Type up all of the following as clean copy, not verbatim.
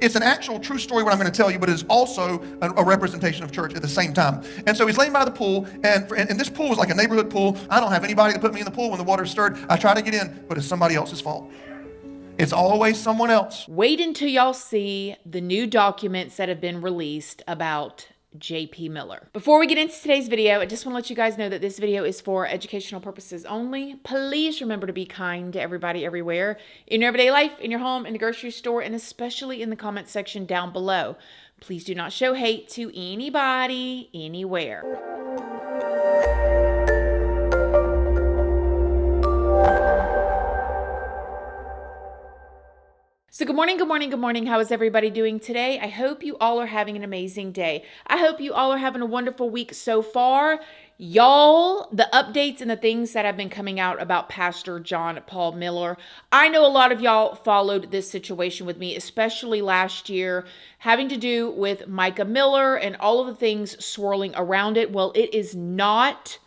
It's an actual true story what I'm going to tell you, but it is also a representation of church at the same time. And so he's laying by the pool, and this pool was like a neighborhood pool. I don't have anybody to put me in the pool when the water's stirred. I try to get in, but it's somebody else's fault. It's always someone else. Wait until y'all see the new documents that have been released about J.P. Miller. Before we get into today's video, I just want to let you guys know that this video is for educational purposes only. Please remember to be kind to everybody everywhere, in your everyday life, in your home, in the grocery store, and especially in the comment section down below. Please do not show hate to anybody, anywhere. So good morning, good morning, good morning. How is everybody doing today? I hope you all are having an amazing day. I hope you all are having a wonderful week so far. Y'all, the updates and the things that have been coming out about Pastor John Paul Miller. I know a lot of y'all followed this situation with me, especially last year, having to do with Mica Miller and all of the things swirling around it. Well, it is not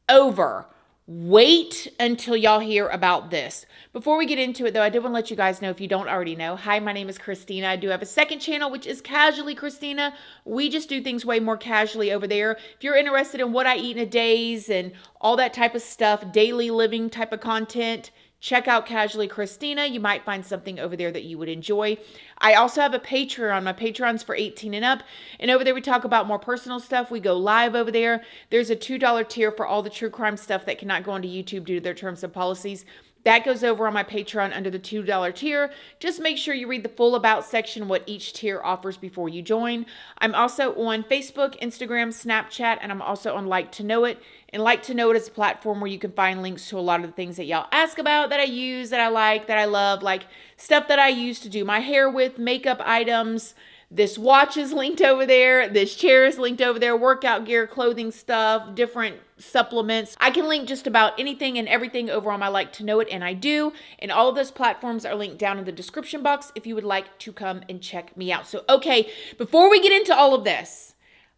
over. Wait until y'all hear about this. Before we get into it, though, I did want to let you guys know, if you don't already know, hi, my name is Christina. I do have a second channel, which is Casually Christina. We just do things way more casually over there. If you're interested in what I eat in a days and all that type of stuff, daily living type of content, check out Casually Christina. You might find something over there that you would enjoy. I also have a Patreon. My Patreon's for 18 and up. And over there we talk about more personal stuff. We go live over there. There's a $2 tier for all the true crime stuff that cannot go onto YouTube due to their terms and policies. That goes over on my Patreon under the $2 tier. Just make sure you read the full about section, what each tier offers before you join. I'm also on Facebook, Instagram, Snapchat, and I'm also on Like to Know It. And Like to Know It is a platform where you can find links to a lot of the things that y'all ask about, that I use, that I like, that I love, like stuff that I use to do my hair with, makeup items. This watch is linked over there. This chair is linked over there. Workout gear, clothing stuff, different supplements. I can link just about anything and everything over on my Like to Know It, and I do. And all of those platforms are linked down in the description box if you would like to come and check me out. So, okay, before we get into all of this,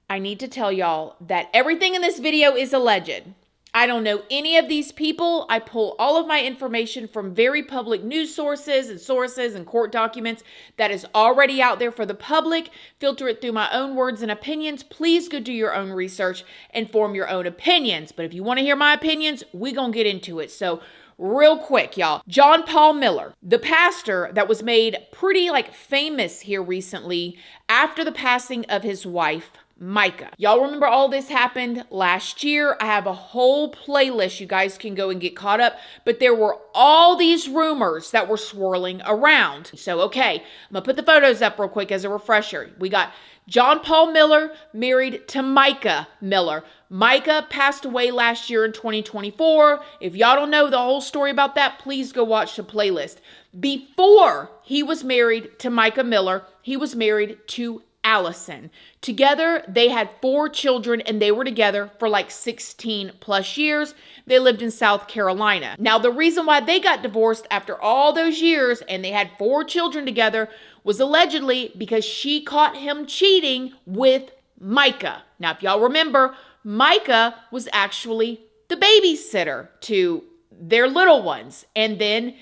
I need to tell y'all that everything in this video is alleged. I don't know any of these people. I pull all of my information from very public news sources and court documents that is already out there for the public. Filter it through my own words and opinions. Please go do your own research and form your own opinions. But if you want to hear my opinions, we're going to get into it. So real quick, y'all. John Paul Miller, the pastor that was made pretty famous here recently after the passing of his wife, Mica. Y'all remember all this happened last year. I have a whole playlist you guys can go and get caught up, but there were all these rumors that were swirling around. So, okay, I'm gonna put the photos up real quick as a refresher. We got John Paul Miller married to Mica Miller. Mica passed away last year in 2024. If y'all don't know the whole story about that, please go watch the playlist. Before he was married to Mica Miller, he was married to Allison. Together, they had 4 children, and they were together for 16 plus years. They lived in South Carolina. Now, the reason why they got divorced after all those years and they had 4 children together was allegedly because she caught him cheating with Mica. Now, if y'all remember, Mica was actually the babysitter to their little ones. And then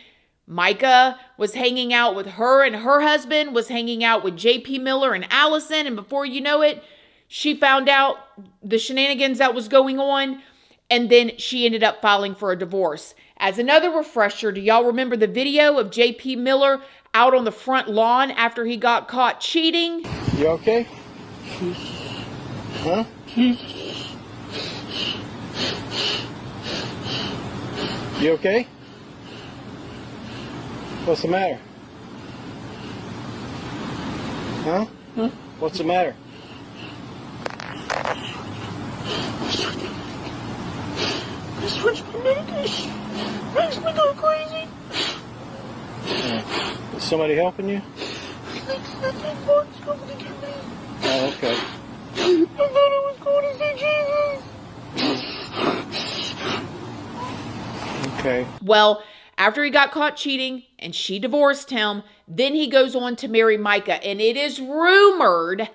Mica was hanging out with her, and her husband was hanging out with J.P. Miller and Allison. And before you know it, she found out the shenanigans that was going on. And then she ended up filing for a divorce. As another refresher, do y'all remember the video of J.P. Miller out on the front lawn after he got caught cheating? You okay? Huh? You okay? What's the matter? Huh? What's the matter? I switched my medication. Makes me go crazy. Is somebody helping you? I think that Mark's coming to get me. Oh, okay. I thought I was going to see Jesus. Okay. Well, after he got caught cheating and she divorced him, then he goes on to marry Mica. And it is rumored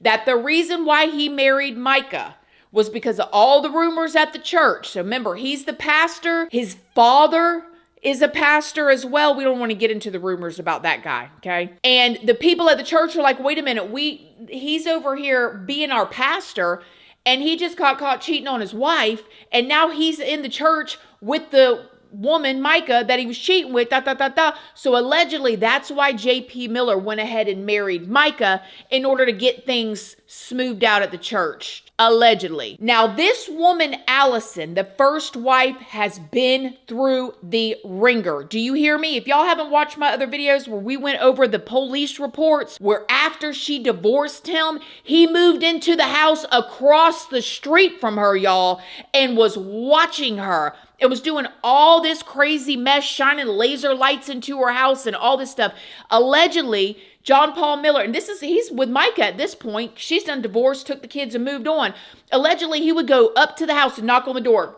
that the reason why he married Mica was because of all the rumors at the church. So remember, he's the pastor. His father is a pastor as well. We don't want to get into the rumors about that guy, okay? And the people at the church are like, wait a minute, he's over here being our pastor, and he just got caught cheating on his wife, and now he's in the church with the woman, Micah, that he was cheating with, So allegedly, that's why J.P. Miller went ahead and married Micah in order to get things smoothed out at the church. Allegedly. Now, this woman, Allison, the first wife, has been through the ringer. Do you hear me? If y'all haven't watched my other videos where we went over the police reports, where after she divorced him, he moved into the house across the street from her, y'all, and was watching her. It was doing all this crazy mess, shining laser lights into her house and all this stuff. Allegedly, John Paul Miller, and he's with Micah at this point. She's done divorced, took the kids and moved on. Allegedly, he would go up to the house and knock on the door.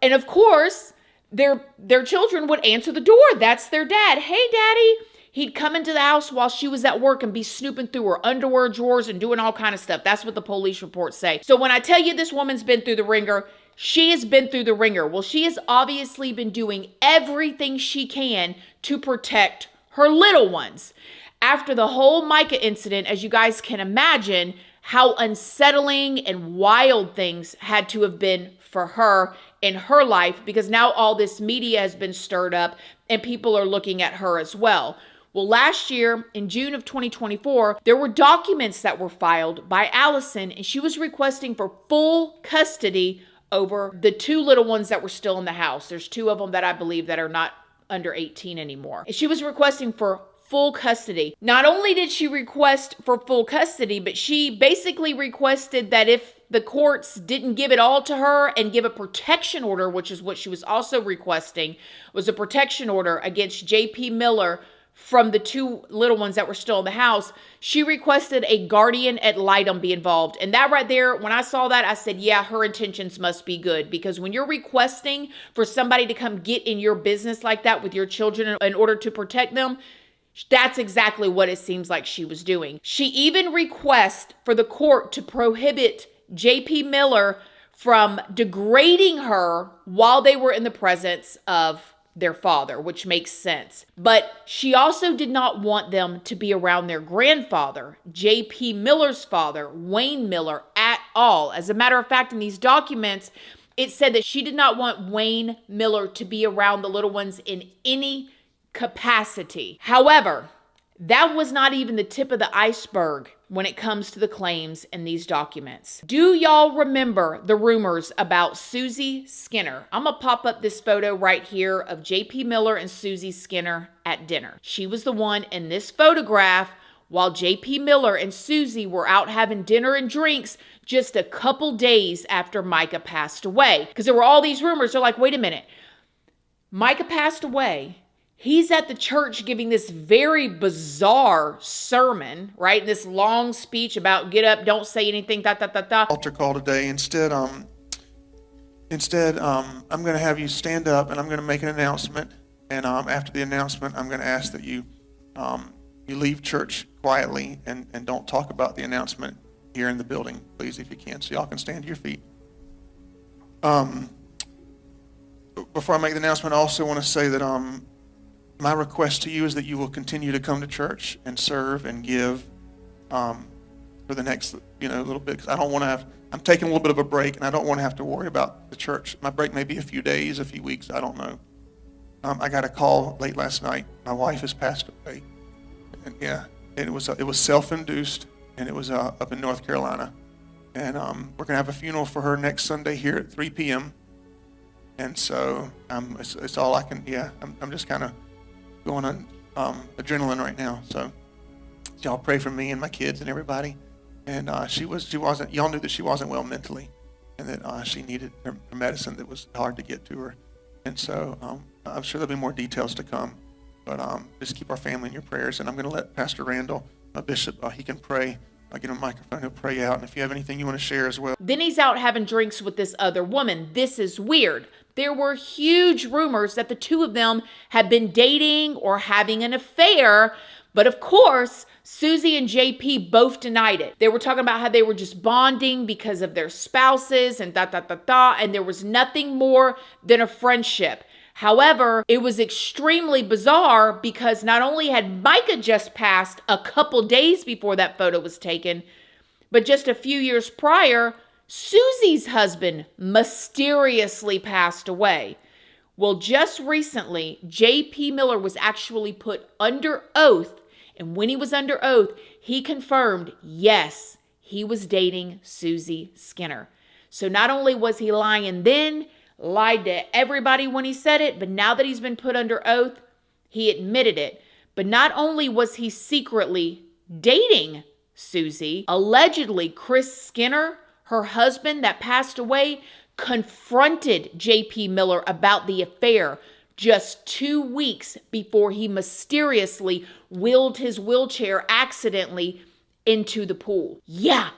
And of course, their children would answer the door. That's their dad. Hey, Daddy. He'd come into the house while she was at work and be snooping through her underwear drawers and doing all kind of stuff. That's what the police reports say. So when I tell you this woman's been through the ringer, she has been through the ringer. Well, she has obviously been doing everything she can to protect her little ones. After the whole Micah incident, as you guys can imagine, how unsettling and wild things had to have been for her in her life, because now all this media has been stirred up and people are looking at her as well. Well, last year, in June of 2024, there were documents that were filed by Allison, and she was requesting for full custody over the two little ones that were still in the house. There's two of them that I believe that are not under 18 anymore. And she was requesting for full custody. Not only did she request for full custody, but she basically requested that if the courts didn't give it all to her and give a protection order, which is what she was also requesting, was a protection order against J.P. Miller from the two little ones that were still in the house. She requested a guardian ad litem be involved. And that right there, when I saw that, I said, yeah, her intentions must be good. Because when you're requesting for somebody to come get in your business like that with your children in order to protect them, that's exactly what it seems like she was doing. She even requests for the court to prohibit J.P. Miller from degrading her while they were in the presence of their father, which makes sense. But she also did not want them to be around their grandfather, J.P. Miller's father, Wayne Miller, at all. As a matter of fact, in these documents, it said that she did not want Wayne Miller to be around the little ones in any capacity. However, that was not even the tip of the iceberg when it comes to the claims in these documents. Do y'all remember the rumors about Suzie Skinner? I'm gonna pop up this photo right here of J.P. Miller and Suzie Skinner at dinner. She was the one in this photograph while J.P. Miller and Suzie were out having dinner and drinks just a couple days after Micah passed away. Because there were all these rumors. They're like, wait a minute. Micah passed away. He's at the church giving this very bizarre sermon, right? This long speech about get up, don't say anything, Altar call today. Instead, I'm going to have you stand up and I'm going to make an announcement. And after the announcement, I'm going to ask that you leave church quietly and don't talk about the announcement here in the building, please, if you can. So y'all can stand to your feet. Before I make the announcement, I also want to say that my request to you is that you will continue to come to church and serve and give for the next, little bit. Because I don't want to have, I'm taking a little bit of a break, and I don't want to have to worry about the church. My break may be a few days, a few weeks, I don't know. I got a call late last night. My wife has passed away, and it was self-induced, and it was up in North Carolina, and we're gonna have a funeral for her next Sunday here at 3 p.m. And so it's all I can. I'm just kind of going on adrenaline right now. So y'all pray for me and my kids and everybody. And she wasn't. Y'all knew that she wasn't well mentally, and that she needed her medicine that was hard to get to her. And so I'm sure there'll be more details to come. But just keep our family in your prayers. And I'm going to let Pastor Randall, Bishop, he can pray. I'll get him a microphone. He'll pray out. And if you have anything you want to share as well. Then he's out having drinks with this other woman. This is weird. There were huge rumors that the two of them had been dating or having an affair. But of course, Suzie and JP both denied it. They were talking about how they were just bonding because of their spouses and and there was nothing more than a friendship. However, it was extremely bizarre because not only had Micah just passed a couple days before that photo was taken, but just a few years prior, Suzie's husband mysteriously passed away. Well, just recently, J.P. Miller was actually put under oath. And when he was under oath, he confirmed, yes, he was dating Suzie Skinner. So not only was he lying then, lied to everybody when he said it, but now that he's been put under oath, he admitted it. But not only was he secretly dating Suzie, allegedly Chris Skinner, her husband that passed away, confronted J.P. Miller about the affair just 2 weeks before he mysteriously wheeled his wheelchair accidentally into the pool. Yeah,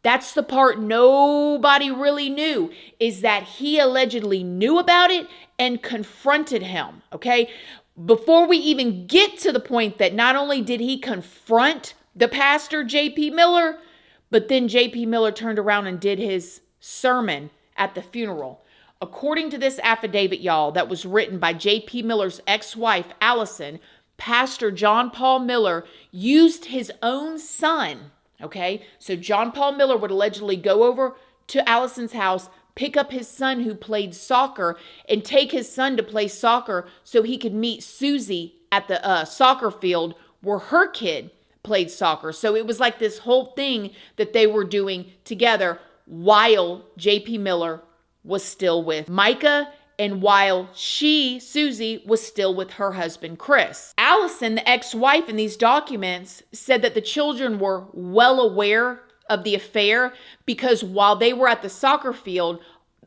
that's the part nobody really knew, is that he allegedly knew about it and confronted him, okay? Before we even get to the point that not only did he confront the pastor, J.P. Miller, but then J.P. Miller turned around and did his sermon at the funeral. According to this affidavit, y'all, that was written by J.P. Miller's ex-wife, Allison, Pastor John Paul Miller used his own son, okay? So John Paul Miller would allegedly go over to Allison's house, pick up his son who played soccer, and take his son to play soccer so he could meet Suzie at the soccer field where her kid played soccer. So it was like this whole thing that they were doing together while J.P. Miller was still with Mica and while she, Suzie, was still with her husband, Chris. Allison, the ex-wife in these documents, said that the children were well aware of the affair because while they were at the soccer field,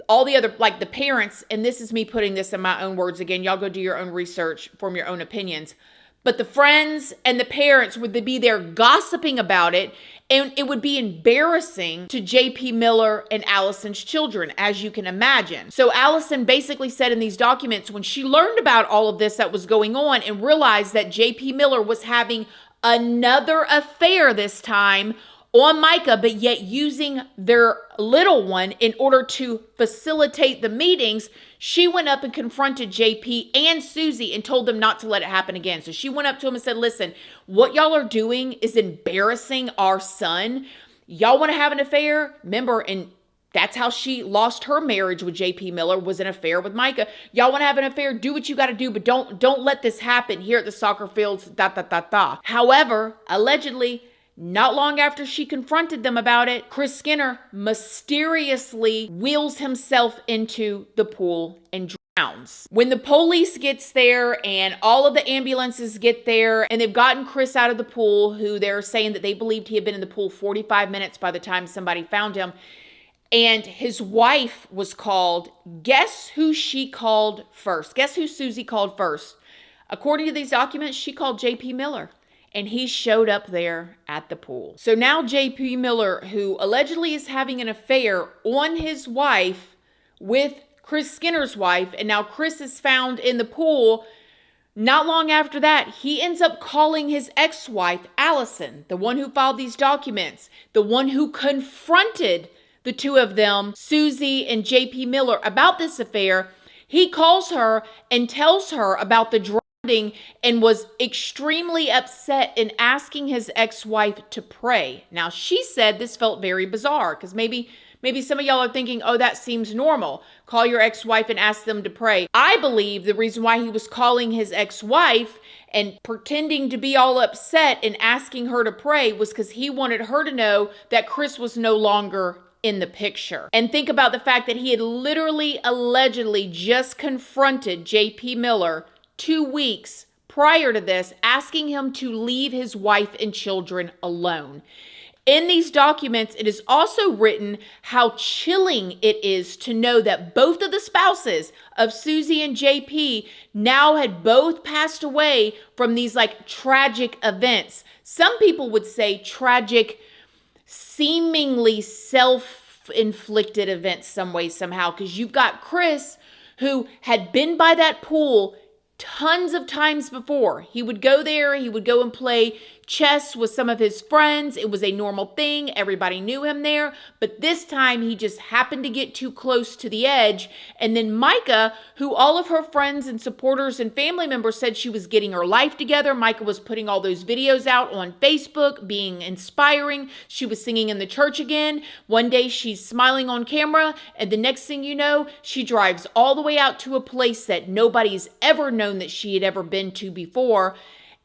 all the other, like the parents, and this is me putting this in my own words again, y'all go do your own research, form your own opinions, but the friends and the parents would be there gossiping about it, and it would be embarrassing to J.P. Miller and Allison's children, as you can imagine. So Allison basically said in these documents, when she learned about all of this that was going on and realized that J.P. Miller was having another affair this time on Mica, but yet using their little one in order to facilitate the meetings, she went up and confronted JP and Suzie and told them not to let it happen again. So she went up to him and said, listen, what y'all are doing is embarrassing our son. Y'all want to have an affair? Remember, and that's how she lost her marriage with J.P. Miller, was an affair with Mica. Y'all want to have an affair? Do what you got to do, but don't let this happen here at the soccer fields, . However, allegedly, not long after she confronted them about it, Chris Skinner mysteriously wheels himself into the pool and drowns. When the police gets there and all of the ambulances get there and they've gotten Chris out of the pool, who they're saying that they believed he had been in the pool 45 minutes by the time somebody found him, and his wife was called, guess who she called first? Guess who Suzie called first? According to these documents, she called J.P. Miller. And he showed up there at the pool. So now J.P. Miller, who allegedly is having an affair on his wife with Chris Skinner's wife, and now Chris is found in the pool, not long after that, he ends up calling his ex-wife, Allison, the one who filed these documents, the one who confronted the two of them, Suzie and J.P. Miller, about this affair. He calls her and tells her about the drowning and was extremely upset in asking his ex-wife to pray. Now, she said this felt very bizarre because maybe some of y'all are thinking, oh, that seems normal. Call your ex-wife and ask them to pray. I believe the reason why he was calling his ex-wife and pretending to be all upset and asking her to pray was because he wanted her to know that Chris was no longer in the picture. And think about the fact that he had literally, allegedly just confronted J.P. Miller 2 weeks prior to this, asking him to leave his wife and children alone. In these documents, it is also written how chilling it is to know that both of the spouses of Suzie and JP now had both passed away from these like tragic events. Some people would say tragic, seemingly self-inflicted events some way, somehow, because you've got Chris, who had been by that pool tons of times before. He would go there, he would go and play chess with some of his friends. It was a normal thing. Everybody knew him there. But this time he just happened to get too close to the edge. And then Micah, who all of her friends and supporters and family members said she was getting her life together. Micah was putting all those videos out on Facebook, being inspiring. She was singing in the church again. One day she's smiling on camera, and the next thing you know, she drives all the way out to a place that nobody's ever known that she had ever been to before.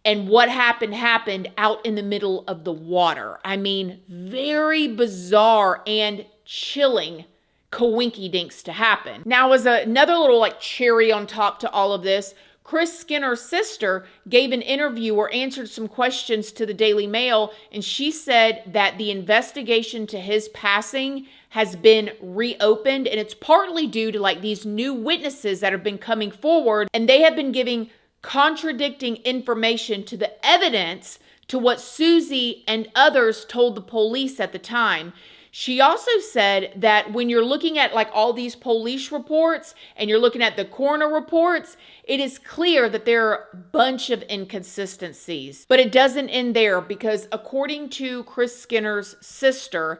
And what happened out in the middle of the water. I mean, very bizarre and chilling coinky-dinks to happen. Now, as another little like cherry on top to all of this, Chris Skinner's sister gave an interview or answered some questions to the Daily Mail, and she said that the investigation to his passing has been reopened, and it's partly due to like these new witnesses that have been coming forward, and they have been giving contradicting information to the evidence to what Suzie and others told the police at the time. She also said that when you're looking at like all these police reports and you're looking at the coroner reports, it is clear that there are a bunch of inconsistencies. But it doesn't end there, because according to Chris Skinner's sister,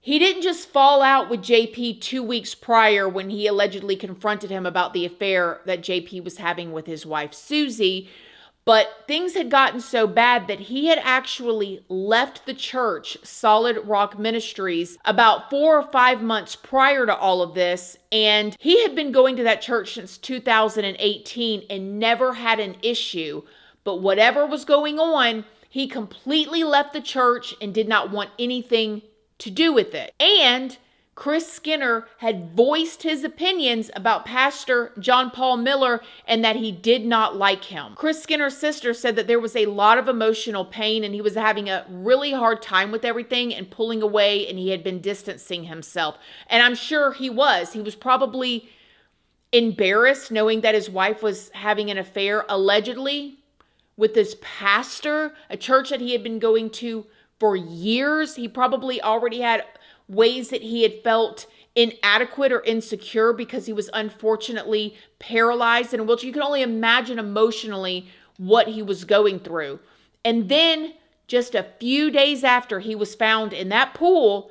he didn't just fall out with JP 2 weeks prior when he allegedly confronted him about the affair that JP was having with his wife, Suzie. But things had gotten so bad that he had actually left the church, Solid Rock Ministries, about 4 or 5 months prior to all of this. And he had been going to that church since 2018 and never had an issue. But whatever was going on, he completely left the church and did not want anything to do with it. And Chris Skinner had voiced his opinions about Pastor John Paul Miller and that he did not like him. Chris Skinner's sister said that there was a lot of emotional pain and he was having a really hard time with everything and pulling away, and he had been distancing himself. And I'm sure he was. He was probably embarrassed knowing that his wife was having an affair, allegedly, with this pastor, a church that he had been going to for years. He probably already had ways that he had felt inadequate or insecure because he was unfortunately paralyzed in a wheelchair. You can only imagine emotionally what he was going through. And then just a few days after he was found in that pool,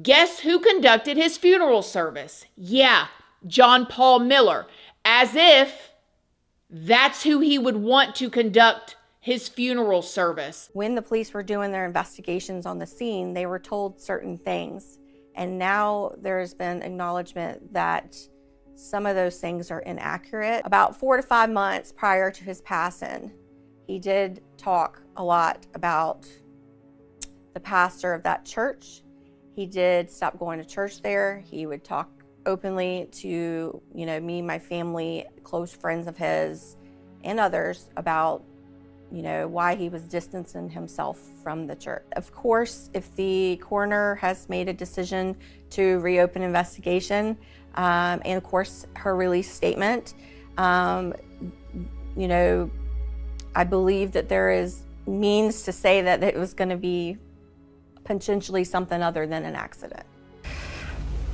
guess who conducted his funeral service? Yeah, John Paul Miller. As if that's who he would want to conduct his funeral service. When the police were doing their investigations on the scene, they were told certain things. And now there's been acknowledgement that some of those things are inaccurate. About 4 to 5 months prior to his passing, he did talk a lot about the pastor of that church. He did stop going to church there. He would talk openly to, me, my family, close friends of his, and others about why he was distancing himself from the church. Of course, if the coroner has made a decision to reopen investigation, and of course her release statement, I believe that there is means to say that it was going to be potentially something other than an accident.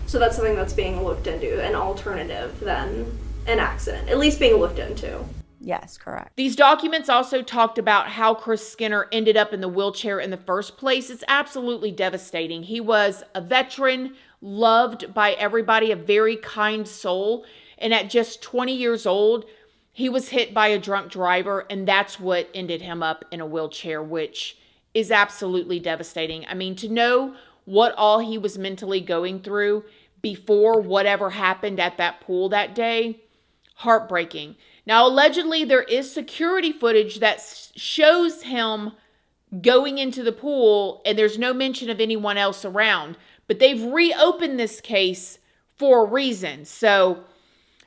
So that's something that's being looked into, an alternative than an accident, at least being looked into. Yes, correct. These documents also talked about how Chris Skinner ended up in the wheelchair in the first place. It's absolutely devastating. He was a veteran, loved by everybody, a very kind soul. And at just 20 years old, he was hit by a drunk driver, and that's what ended him up in a wheelchair, which is absolutely devastating. I mean, to know what all he was mentally going through before whatever happened at that pool that day, heartbreaking. Now, allegedly, there is security footage that shows him going into the pool, and there's no mention of anyone else around. But they've reopened this case for a reason. So,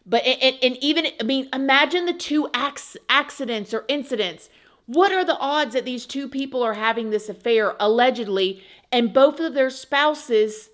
imagine the two accidents or incidents. What are the odds that these two people are having this affair, allegedly, and both of their spouses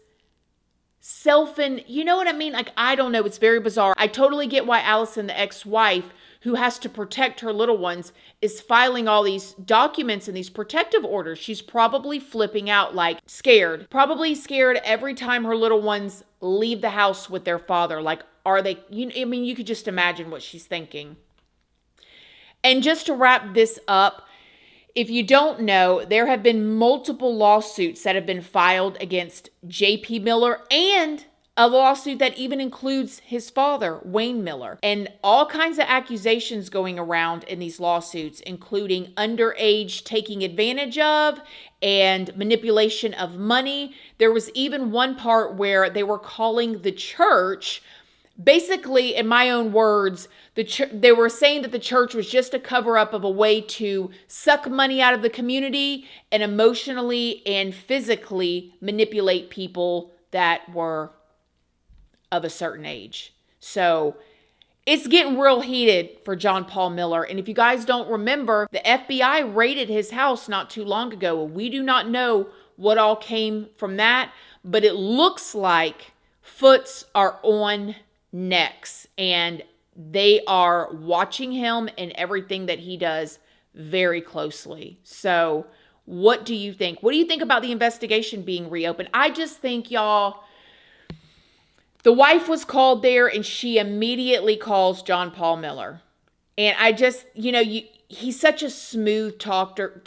you know what I mean? Like, I don't know. It's very bizarre. I totally get why Allison, the ex-wife, who has to protect her little ones, is filing all these documents and these protective orders. She's probably flipping out, like scared. Probably scared every time her little ones leave the house with their father. Like, are they, you could just imagine what she's thinking. And just to wrap this up, If you don't know, there have been multiple lawsuits that have been filed against J.P. Miller and a lawsuit that even includes his father, Wayne Miller, and all kinds of accusations going around in these lawsuits, including underage taking advantage of and manipulation of money. There was even one part where they were calling the church, basically, in my own words, they were saying that the church was just a cover-up of a way to suck money out of the community and emotionally and physically manipulate people that were of a certain age. So it's getting real heated for John Paul Miller. And if you guys don't remember, the FBI raided his house not too long ago. We do not know what all came from that, but it looks like foots are on necks and they are watching him and everything that he does very closely. So what do you think? What do you think about the investigation being reopened? I just think, y'all, the wife was called there and she immediately calls John Paul Miller. And I just, he's such a smooth talker,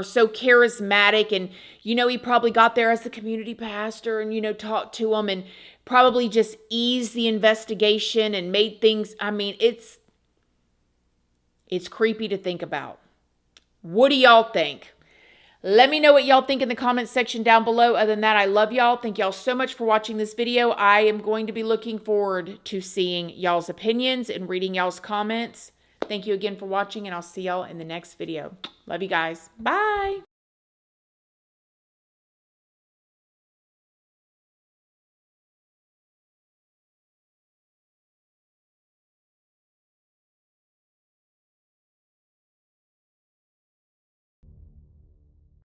so charismatic. And, he probably got there as the community pastor and, talked to him and probably just eased the investigation and made things, it's creepy to think about. What do y'all think? Let me know what y'all think in the comments section down below. Other than that, I love y'all. Thank y'all so much for watching this video. I am going to be looking forward to seeing y'all's opinions and reading y'all's comments. Thank you again for watching, and I'll see y'all in the next video. Love you guys. Bye.